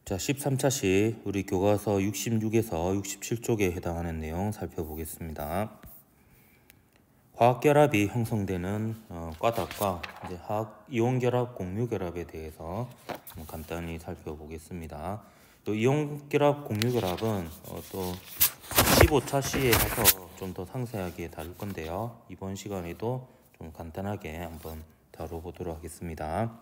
자, 13차시 우리 교과서 66에서 67쪽에 해당하는 내용 살펴보겠습니다. 화학결합이 형성되는 과닭과 화학 이온결합, 공유결합에 대해서 간단히 살펴보겠습니다. 또 이온결합, 공유결합은 또 15차시에 가서 좀 더 상세하게 다룰 건데요. 이번 시간에도 좀 간단하게 한번 다뤄보도록 하겠습니다.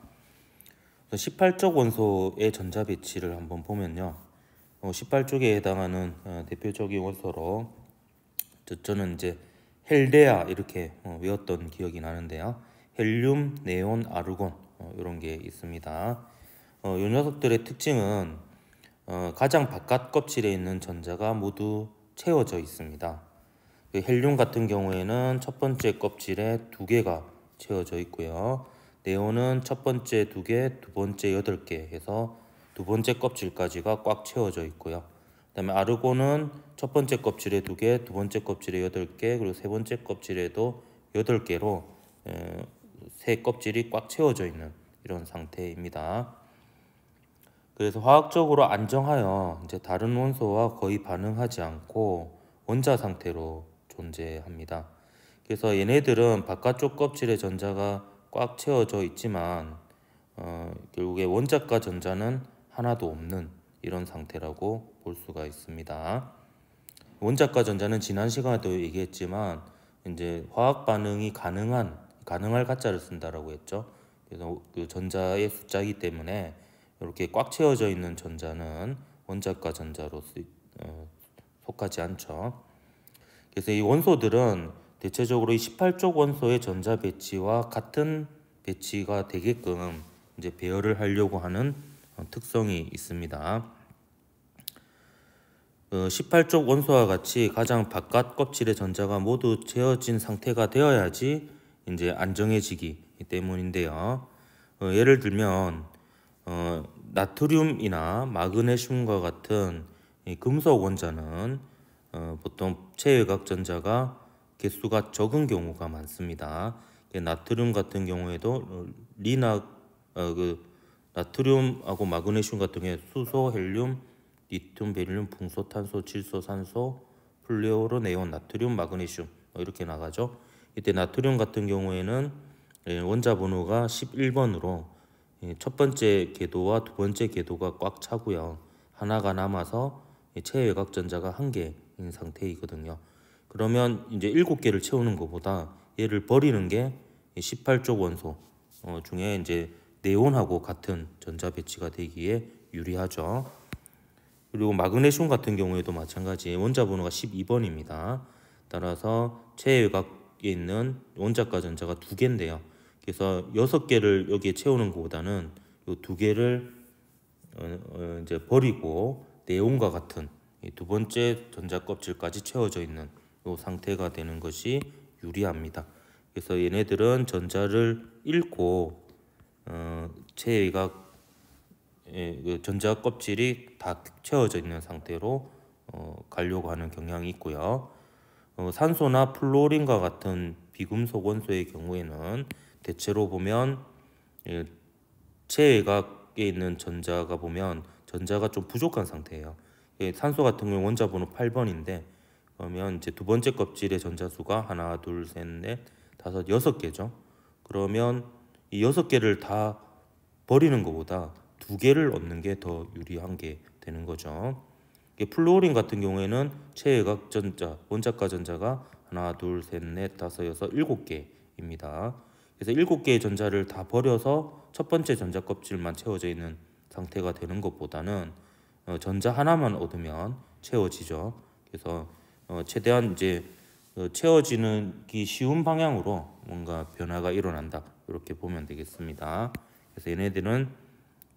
18쪽 원소의 전자 배치를 한번 보면요. 18쪽에 해당하는 대표적인 원소로 저는 이제 헬레아 이렇게 외웠던 기억이 나는데요. 헬륨, 네온, 아르곤 이런 게 있습니다. 이 녀석들의 특징은 가장 바깥 껍질에 있는 전자가 모두 채워져 있습니다. 그 헬륨 같은 경우에는 첫 번째 껍질에 2개가 채워져 있고요. 네온은 첫 번째 2개, 두 번째 8개 해서 두 번째 껍질까지가 꽉 채워져 있고요. 그 다음에 아르곤은 첫 번째 껍질에 2개, 두 번째 껍질에 8개, 그리고 세 번째 껍질에도 8개로 세 껍질이 꽉 채워져 있는 이런 상태입니다. 그래서 화학적으로 안정하여 이제 다른 원소와 거의 반응하지 않고 원자 상태로 존재합니다. 그래서 얘네들은 바깥쪽 껍질의 전자가 꽉 채워져 있지만 결국에 원자과 전자는 하나도 없는 이런 상태라고 볼 수가 있습니다. 원자과 전자는 지난 시간에도 얘기했지만 이제 화학 반응이 가능할 가짜를 쓴다라고 했죠. 그래서 그 전자의 숫자이기 때문에 이렇게 꽉 채워져 있는 전자는 원자과 전자로 속하지 않죠. 그래서 이 원소들은 대체적으로 이 18쪽 원소의 전자 배치와 같은 배치가 되게끔 이제 배열을 하려고 하는 특성이 있습니다. 18쪽 원소와 같이 가장 바깥 껍질의 전자가 모두 채워진 상태가 되어야지 이제 안정해지기 때문인데요. 예를 들면 나트륨이나 마그네슘과 같은 이 금속 원자는 보통 체외각 전자가 개수가 적은 경우가 많습니다. 나트륨 같은 경우에도 나트륨하고 마그네슘 같은 경우에 수소, 헬륨, 리튬, 베릴륨, 붕소, 탄소, 질소, 산소, 플루오로, 네온, 나트륨, 마그네슘 이렇게 나가죠. 이때 나트륨 같은 경우에는 원자 번호가 11번으로 첫 번째 궤도와 두 번째 궤도가 꽉 차고요. 하나가 남아서 체외각 전자가 1개인 상태이거든요. 그러면 이제 7개를 채우는 것보다 얘를 버리는 게 18쪽 원소 중에 이제 네온하고 같은 전자 배치가 되기에 유리하죠. 그리고 마그네슘 같은 경우에도 마찬가지 원자 번호가 12번입니다. 따라서 체외각에 있는 원자과 전자가 2개인데요. 그래서 6개를 여기에 채우는 것보다는 이 2개를 이제 버리고 네온과 같은 두 번째 전자 껍질까지 채워져 있는 이 상태가 되는 것이 유리합니다. 그래서 얘네들은 전자를 잃고 체외각 전자 껍질이 다 채워져 있는 상태로 가려고 하는 경향이 있고요. 산소나 플루오린과 같은 비금속 원소의 경우에는 대체로 보면 체외각에 있는 전자가 보면 전자가 좀 부족한 상태예요. 산소 같은 경우 원자 번호 8번인데 그러면 이제 두 번째 껍질의 전자수가 하나, 둘, 셋, 넷, 다섯, 6개죠. 그러면 이 6개를 다 버리는 것보다 2개를 얻는 게 더 유리한 게 되는 거죠. 플루오린 같은 경우에는 체외각 전자, 원자과 전자가 하나, 둘, 셋, 넷, 다섯, 여섯, 7개입니다. 그래서 7개의 전자를 다 버려서 첫 번째 전자 껍질만 채워져 있는 상태가 되는 것보다는 전자 하나만 얻으면 채워지죠. 그래서 최대한 이제 채워지기 쉬운 방향으로 뭔가 변화가 일어난다 이렇게 보면 되겠습니다. 그래서 얘네들은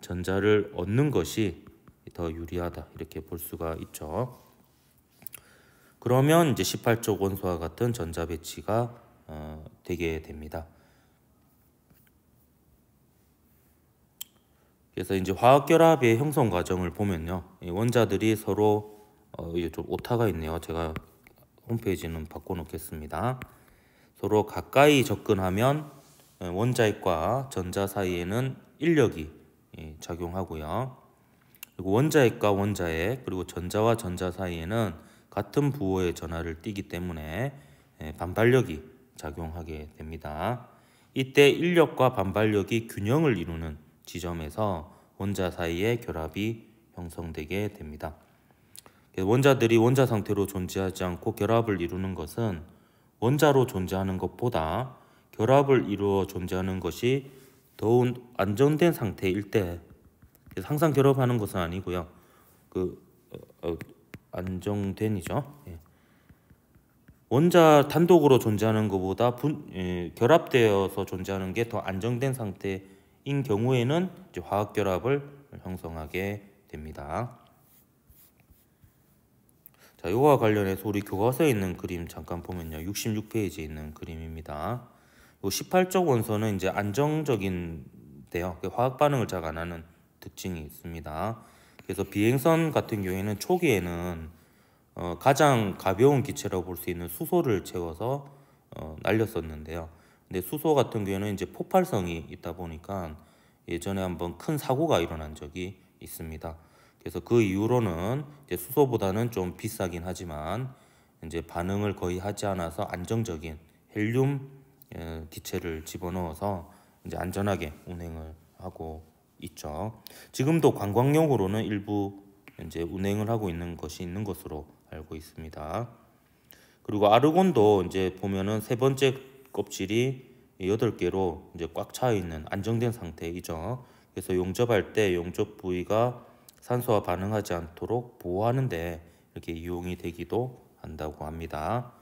전자를 얻는 것이 더 유리하다 이렇게 볼 수가 있죠. 그러면 이제 18쪽 원소와 같은 전자 배치가 되게 됩니다. 그래서 이제 화학결합의 형성 과정을 보면요, 원자들이 서로 이게 좀 오타가 있네요. 제가 홈페이지는 바꿔놓겠습니다. 서로 가까이 접근하면 원자핵과 전자 사이에는 인력이 작용하고요. 그리고 원자핵과 원자핵 그리고 전자와 전자 사이에는 같은 부호의 전하를 띠기 때문에 반발력이 작용하게 됩니다. 이때 인력과 반발력이 균형을 이루는 지점에서 원자 사이의 결합이 형성되게 됩니다. 원자들이 원자 상태로 존재하지 않고 결합을 이루는 것은 원자로 존재하는 것보다 결합을 이루어 존재하는 것이 더욱 안정된 상태일 때, 항상 결합하는 것은 아니고요. 안정된이죠. 원자 단독으로 존재하는 것보다 결합되어서 존재하는 게 더 안정된 상태인 경우에는 이제 화학 결합을 형성하게 됩니다. 자, 이거와 관련해서 우리 교과서에 있는 그림 잠깐 보면요. 66페이지에 있는 그림입니다. 요 18적 원소는 이제 안정적인데요. 화학 반응을 잘 안 하는 특징이 있습니다. 그래서 비행선 같은 경우에는 초기에는 가장 가벼운 기체라고 볼 수 있는 수소를 채워서 날렸었는데요. 근데 수소 같은 경우에는 이제 폭발성이 있다 보니까 예전에 한번 큰 사고가 일어난 적이 있습니다. 그래서 그 이후로는 이제 수소보다는 좀 비싸긴 하지만 이제 반응을 거의 하지 않아서 안정적인 헬륨 기체를 집어넣어서 이제 안전하게 운행을 하고 있죠. 지금도 관광용으로는 일부 이제 운행을 하고 있는 것이 있는 것으로 알고 있습니다. 그리고 아르곤도 이제 보면은 세 번째 껍질이 8개로 이제 꽉 차 있는 안정된 상태이죠. 그래서 용접할 때 용접 부위가 산소와 반응하지 않도록 보호하는데 이렇게 이용이 되기도 한다고 합니다.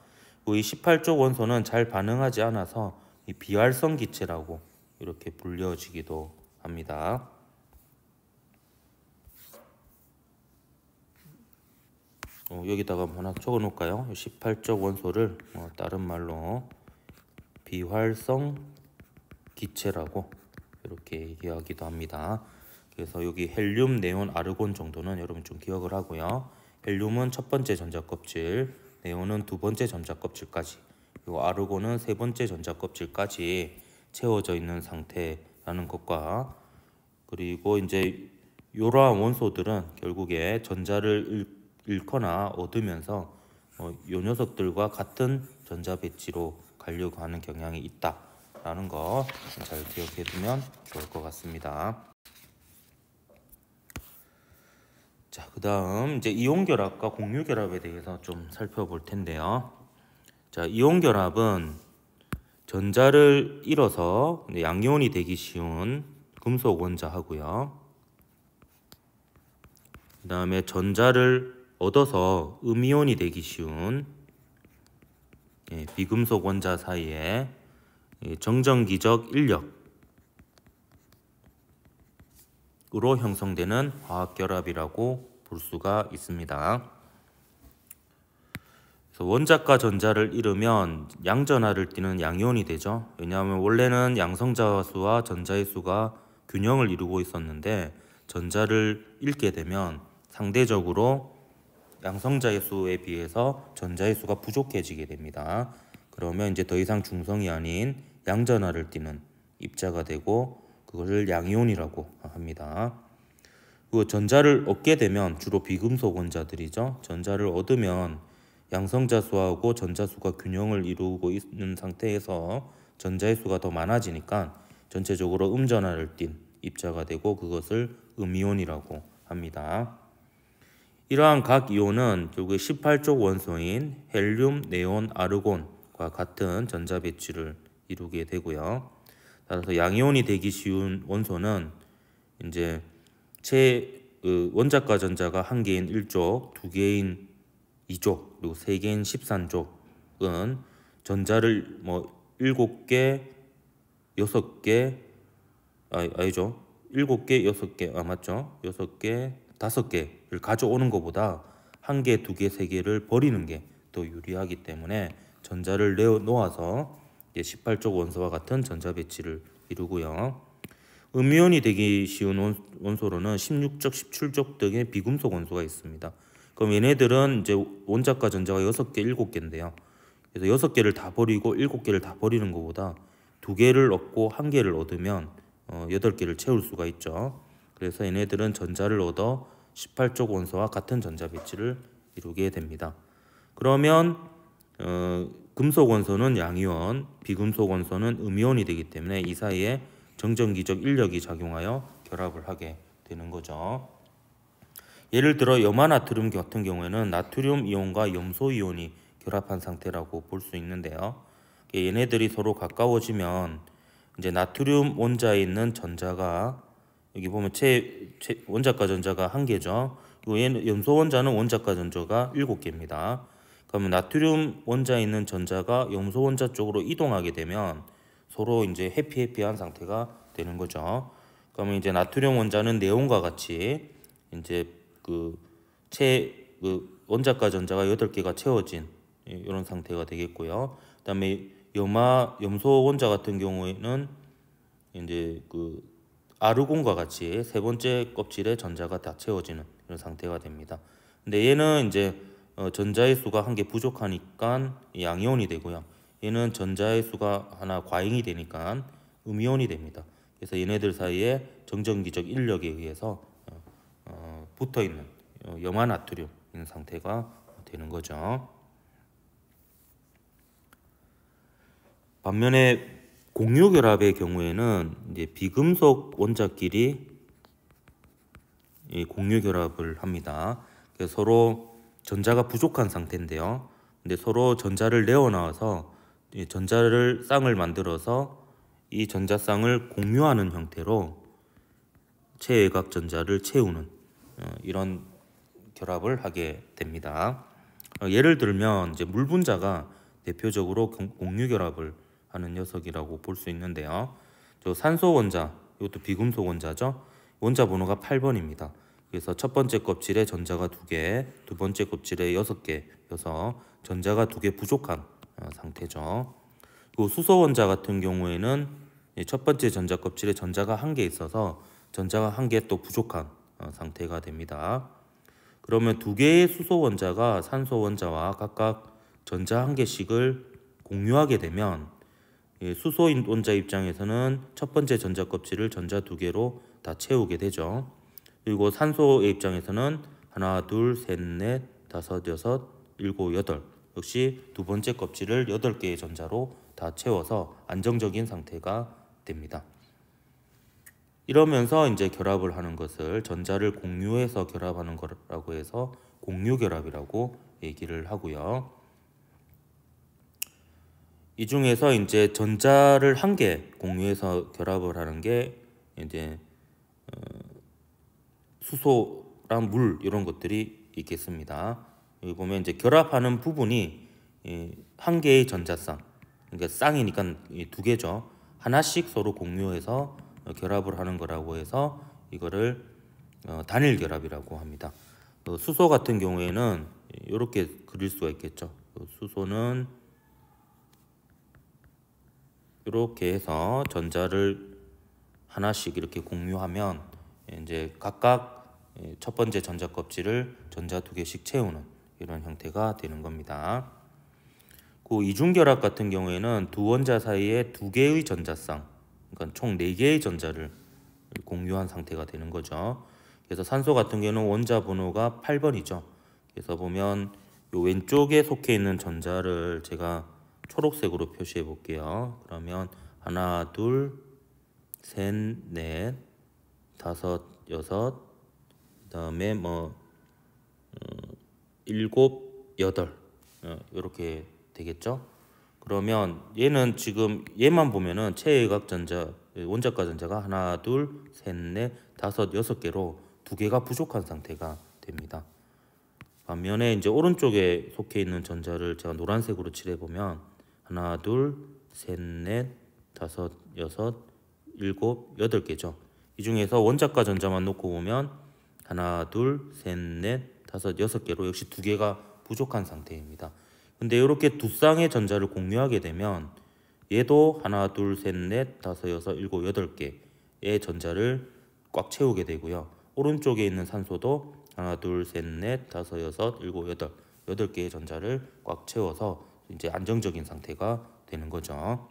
이 18쪽 원소는 잘 반응하지 않아서 이 비활성 기체라고 이렇게 불려지기도 합니다. 여기다가 하나 적어 놓을까요? 18쪽 원소를 다른 말로 비활성 기체라고 이렇게 이야기도 합니다. 그래서 여기 헬륨, 네온, 아르곤 정도는 여러분 좀 기억을 하고요. 헬륨은 첫 번째 전자 껍질, 네온은 두 번째 전자 껍질까지, 그리고 아르곤은 세 번째 전자 껍질까지 채워져 있는 상태라는 것과, 그리고 이제 이러한 원소들은 결국에 전자를 잃거나 얻으면서 요 녀석들과 같은 전자 배치로 가려고 하는 경향이 있다라는 거 잘 기억해 두면 좋을 것 같습니다. 자, 그다음 이제 이온 결합과 공유 결합에 대해서 좀 살펴볼 텐데요. 자, 이온 결합은 전자를 잃어서 양이온이 되기 쉬운 금속 원자하고요. 그다음에 전자를 얻어서 음이온이 되기 쉬운 비금속 원자 사이에 정전기적 인력으로 형성되는 화학결합이라고 볼 수가 있습니다. 그래서 원자과 전자를 잃으면 양전하를 띠는 양이온이 되죠. 왜냐하면 원래는 양성자 수와 전자의 수가 균형을 이루고 있었는데 전자를 잃게 되면 상대적으로 양성자의 수에 비해서 전자의 수가 부족해지게 됩니다. 그러면 이제 더 이상 중성이 아닌 양전하를 띠는 입자가 되고 그것을 양이온이라고 합니다. 그 전자를 얻게 되면 주로 비금속 원자들이죠. 전자를 얻으면 양성자 수하고 전자 수가 균형을 이루고 있는 상태에서 전자의 수가 더 많아지니까 전체적으로 음전하를 띤 입자가 되고 그것을 음이온이라고 합니다. 이러한 각 이온은 결국에 18쪽 원소인 헬륨, 네온, 아르곤과 같은 전자 배치를 이루게 되고요. 따라서 양이온이 되기 쉬운 원소는 이제 원자과 전자가 1개인 1쪽, 2개인 2쪽, 그리고 3개인 13족은 전자를 7개, 6개, 아니죠. 7개, 6개, 맞죠? 6개, 5개를 가져오는 것보다 1개, 2개, 3개를 버리는 게 더 유리하기 때문에 전자를 놓아서 18쪽 원소와 같은 전자 배치를 이루고요. 음이온이 되기 쉬운 원소로는 16족, 17족 등의 비금속 원소가 있습니다. 그럼 얘네들은 이제 원자과 전자가 6개, 7개인데요. 그래서 6개를 다 버리고 7개를 다 버리는 것보다 2개를 얻고 1개를 얻으면 8개를 채울 수가 있죠. 그래서 얘네들은 전자를 얻어 18쪽 원소와 같은 전자 배치를 이루게 됩니다. 그러면 금속 원소는 양이온, 비금속 원소는 음이온이 되기 때문에 이 사이에 정전기적 인력이 작용하여 결합을 하게 되는 거죠. 예를 들어 염화나트륨 같은 경우에는 나트륨 이온과 염소 이온이 결합한 상태라고 볼 수 있는데요. 얘네들이 서로 가까워지면 이제 나트륨 원자에 있는 전자가 여기 보면 원자가 전자가 1개죠. 그리고 얘는 염소 원자는 원자가 전자가 7개입니다. 그러면 나트륨 원자에 있는 전자가 염소 원자 쪽으로 이동하게 되면 서로 이제 해피한 상태가 되는 거죠. 그러면 이제 나트륨 원자는 네온과 같이 이제 원자가 전자가 8개가 채워진 이런 상태가 되겠고요. 그다음에 염소 원자 같은 경우에는 이제 아르곤과 같이 세 번째 껍질에 전자가 다 채워지는 이런 상태가 됩니다. 근데 얘는 이제 전자의 수가 1개 부족하니까 양이온이 되고요. 얘는 전자의 수가 하나 과잉이 되니까 음이온이 됩니다. 그래서 얘네들 사이에 정전기적 인력에 의해서 붙어 있는 염화나트륨 상태가 되는 거죠. 반면에 공유결합의 경우에는 이제 비금속 원자끼리 공유결합을 합니다. 그래서 서로 전자가 부족한 상태인데요. 근데 서로 전자를 내어놔서 쌍을 만들어서 이 전자쌍을 공유하는 형태로 체외각 전자를 채우는 이런 결합을 하게 됩니다. 예를 들면 이제 물 분자가 대표적으로 공유결합을 하는 녀석이라고 볼 수 있는데요. 저 산소 원자, 이것도 비금속 원자죠. 원자 번호가 8번입니다. 그래서 첫 번째 껍질에 전자가 2개, 두 번째 껍질에 6개여서 전자가 2개 부족한 상태죠. 그리고 수소 원자 같은 경우에는 첫 번째 전자 껍질에 전자가 1개 있어서 전자가 1개 또 부족한 상태가 됩니다. 그러면 2개의 수소 원자가 산소 원자와 각각 전자 1개씩을 공유하게 되면 수소 원자 입장에서는 첫 번째 전자 껍질을 전자 2개로 다 채우게 되죠. 그리고 산소의 입장에서는 하나, 둘, 셋, 넷, 다섯, 여섯, 일곱, 여덟 역시 두 번째 껍질을 8개의 전자로 다 채워서 안정적인 상태가 됩니다. 이러면서 이제 결합을 하는 것을 전자를 공유해서 결합하는 거라고 해서 공유결합이라고 얘기를 하고요. 이 중에서 이제 전자를 1개 공유해서 결합을 하는 게 이제 수소랑 물 이런 것들이 있겠습니다. 여기 보면 이제 결합하는 부분이 1개의 전자쌍, 그러니까 쌍이니까 2개죠. 하나씩 서로 공유해서 결합을 하는 거라고 해서 이거를 단일 결합이라고 합니다. 수소 같은 경우에는 이렇게 그릴 수가 있겠죠. 수소는 이렇게 해서 전자를 하나씩 이렇게 공유하면 이제 각각 첫 번째 전자 껍질을 전자 2개씩 채우는 이런 형태가 되는 겁니다. 그 이중결합 같은 경우에는 두 원자 사이에 2개의 전자쌍, 그러니까 총 4개의 전자를 공유한 상태가 되는 거죠. 그래서 산소 같은 경우는 원자 번호가 8번이죠. 그래서 보면 요 왼쪽에 속해 있는 전자를 제가 초록색으로 표시해 볼게요. 그러면 하나, 둘, 셋, 넷, 다섯, 여섯, 그다음에 일곱, 여덟 이렇게 되겠죠. 그러면 얘는 지금 얘만 보면은 체외각 전자, 원자가 전자가 하나, 둘, 셋, 넷, 다섯, 6개로 2개가 부족한 상태가 됩니다. 반면에 이제 오른쪽에 속해 있는 전자를 제가 노란색으로 칠해 보면 하나, 둘, 셋, 넷, 다섯, 여섯, 일곱, 8개죠. 이 중에서 원자가 전자만 놓고 보면 하나, 둘, 셋, 넷, 다섯, 6개로 역시 2개가 부족한 상태입니다. 근데 이렇게 두 쌍의 전자를 공유하게 되면 얘도 하나, 둘, 셋, 넷, 다섯, 여섯, 일곱, 8개의 전자를 꽉 채우게 되고요. 오른쪽에 있는 산소도 하나, 둘, 셋, 넷, 다섯, 여섯, 일곱, 여덟 8개의 전자를 꽉 채워서 이제 안정적인 상태가 되는 거죠.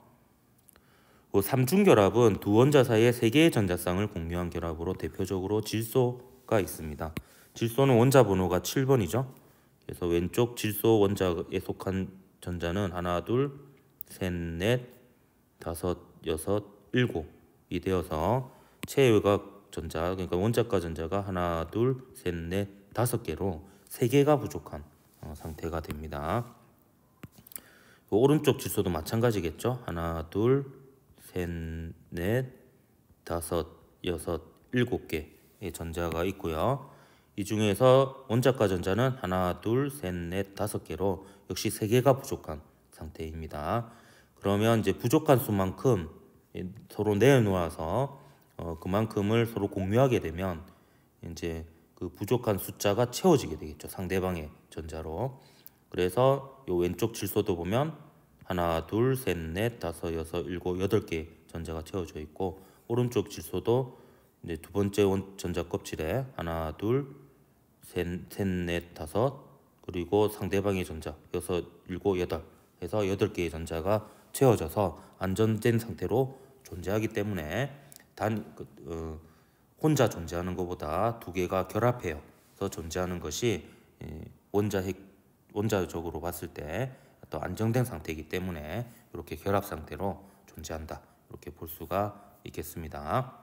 그 삼중결합은 두 원자 사이에 3개의 전자쌍을 공유한 결합으로 대표적으로 질소가 있습니다. 질소는 원자 번호가 7번이죠. 그래서 왼쪽 질소 원자에 속한 전자는 하나, 둘, 셋, 넷, 다섯, 여섯, 일곱이 되어서 최외곽 전자, 그러니까 원자가 전자가 하나, 둘, 셋, 넷, 다섯 개로 세 개가 부족한 상태가 됩니다. 오른쪽 질소도 마찬가지겠죠. 하나, 둘, 셋, 넷, 다섯, 여섯, 일곱 개의 전자가 있고요. 이 중에서 원자가 전자는 하나, 둘, 셋, 넷, 다섯 개로 역시 세 개가 부족한 상태입니다. 그러면 이제 부족한 수만큼 서로 내놓아서 그만큼을 서로 공유하게 되면 이제 그 부족한 숫자가 채워지게 되겠죠. 상대방의 전자로. 그래서 요 왼쪽 질소도 보면 하나, 둘, 셋, 넷, 다섯, 여섯, 일곱, 여덟 개 전자가 채워져 있고, 오른쪽 질소도 이제 두 번째 전자 껍질에 하나, 둘, 셋, 넷, 다섯, 그리고 상대방의 전자 여섯, 일곱, 여덟 해서 여덟 개의 전자가 채워져서 안전된 상태로 존재하기 때문에 혼자 존재하는 것보다 두 개가 결합해서 존재하는 것이 원자적으로 봤을 때 또 안정된 상태이기 때문에 이렇게 결합 상태로 존재한다, 이렇게 볼 수가 있겠습니다.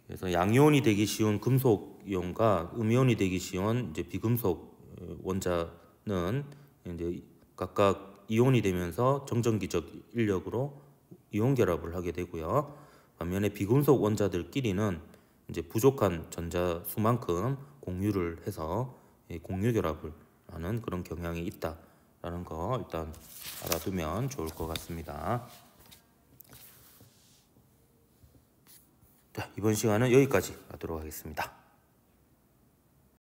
그래서 양이온이 되기 쉬운 금속 이온과 음이온이 되기 쉬운 이제 비금속 원자는 이제 각각 이온이 되면서 정전기적 인력으로 이온 결합을 하게 되고요. 반면에 비금속 원자들끼리는 이제 부족한 전자 수만큼 공유를 해서 공유 결합을 하는 그런 경향이 있다라는 거 일단 알아두면 좋을 것 같습니다. 자, 이번 시간은 여기까지 하도록 하겠습니다.